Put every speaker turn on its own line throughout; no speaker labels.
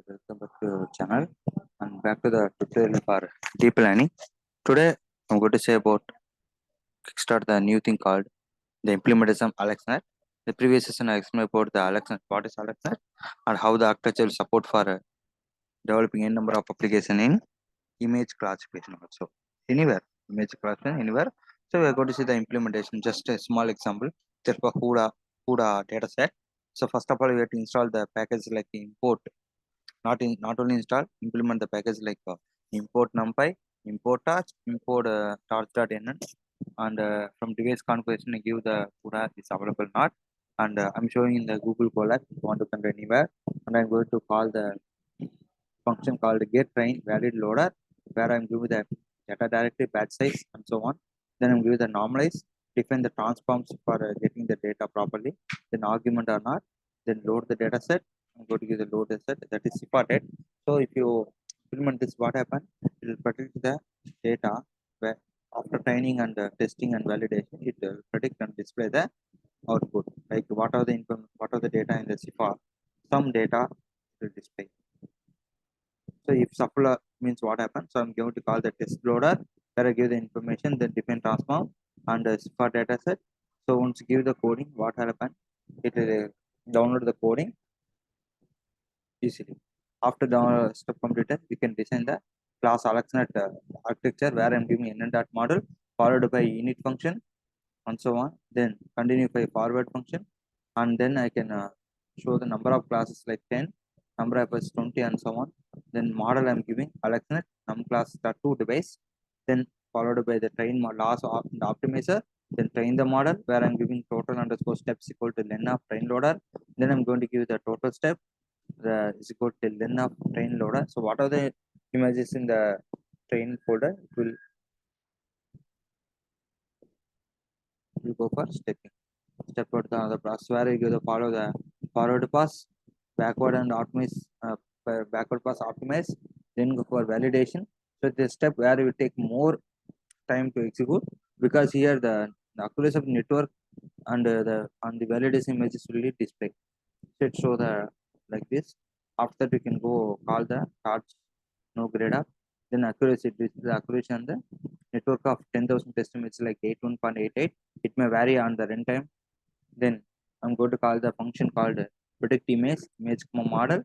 Welcome back to our channel and back to the tutorial for deep learning. Today I'm going to say about kickstart the new thing called the implementation of AlexNet. The previous session I explained about the AlexNet, what is AlexNet, and how the architecture will support for developing a number of application in image classification also. Anywhere, image classification anywhere. So we are going to see the implementation. Just a small example. Just for CUDA dataset. So first of all, we have to install the package like import. Not only install, implement the package like import numpy, import torch, import torch.nn, and from device configuration I give the CUDA is available not, and I'm showing in the Google Colab if you want to convert anywhere, and I'm going to call the function called get train valid loader, where I'm giving the data directory, batch size, and so on. Then I'm giving the normalize, define the transforms for getting the data properly, then argument or not, then load the data set. I'm going to give the load data set, that is CIFAR data. So if you implement this, what happen? It will predict the data where after training and testing and validation, it will predict and display the output. Like what are the data in the CIFAR? Some data will display. So if supply means what happens, so I'm going to call the test loader where I give the information, then define transform and CIFAR data set. So once you give the coding, what will happen? It will download the coding easily. After the step completed, we can design the class AlexNet architecture where I'm giving NN model followed by init function and so on. Then continue by forward function, and then I can show the number of classes like 10, number of is 20, and so on. Then model I'm giving AlexNet num class to device, then followed by the train loss of the optimizer, then train the model where I'm giving total underscore steps equal to len of train loader. Then I'm going to give the total step is equal to len of train loader. So what are the images in the train folder? It will go for stepping. Step out the process where you give the follow the forward pass, backward and optimize, backward pass optimize, then go for validation. So the step where it will take more time to execute, because here the accuracy of network and the validation images will display. So it show the like this. After that we can go call the torch no grade up. Then accuracy, this is the accuracy on the network of 10,000 test images like 81.88. It may vary on the runtime. Then I'm going to call the function called predict image model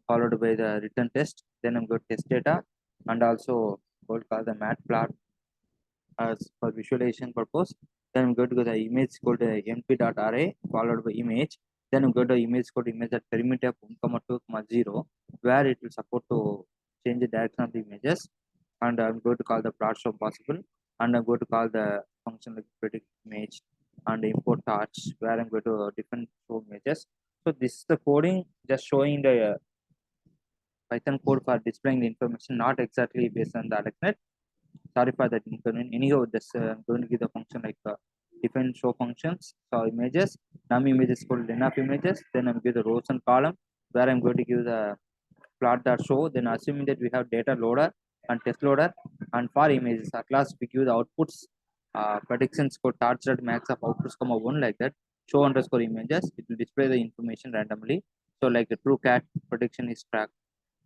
followed by the return test. Then I'm going to test data and also going to call the matplot as for visualization purpose. Then I'm going to go the image called np.array followed by image. Then I'm going to image code image at perimeter of 1,2,0 where it will support to change the direction of the images. And I'm going to call the plot show possible. And I'm going to call the function like predict image and import torch where I'm going to different show images. So this is the coding just showing the Python code for displaying the information, not exactly based on the AlexNet. Sorry for that inconvenience. Anyhow, this I'm going to give the function like define show functions, so images, num images called len of images. Then I'm give the rows and column where I'm going to give the plot dot show. Then assuming that we have data loader and test loader, and for images at last we give the outputs predictions called torch dot max of outputs comma 1 like that. Show underscore images, it will display the information randomly. So like the true cat prediction is track,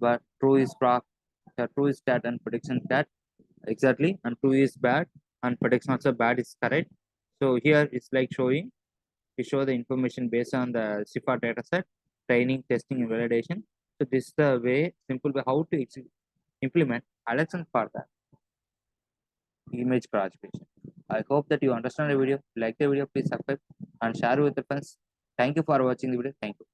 but true is cat and prediction cat exactly, and true is bad and prediction also bad is correct. So here it's like showing, we show the information based on the CIFAR dataset, training, testing, and validation. So this is the way, simple way how to implement AlexNet for the image classification. I hope that you understand the video. Like the video, please subscribe and share with the friends. Thank you for watching the video. Thank you.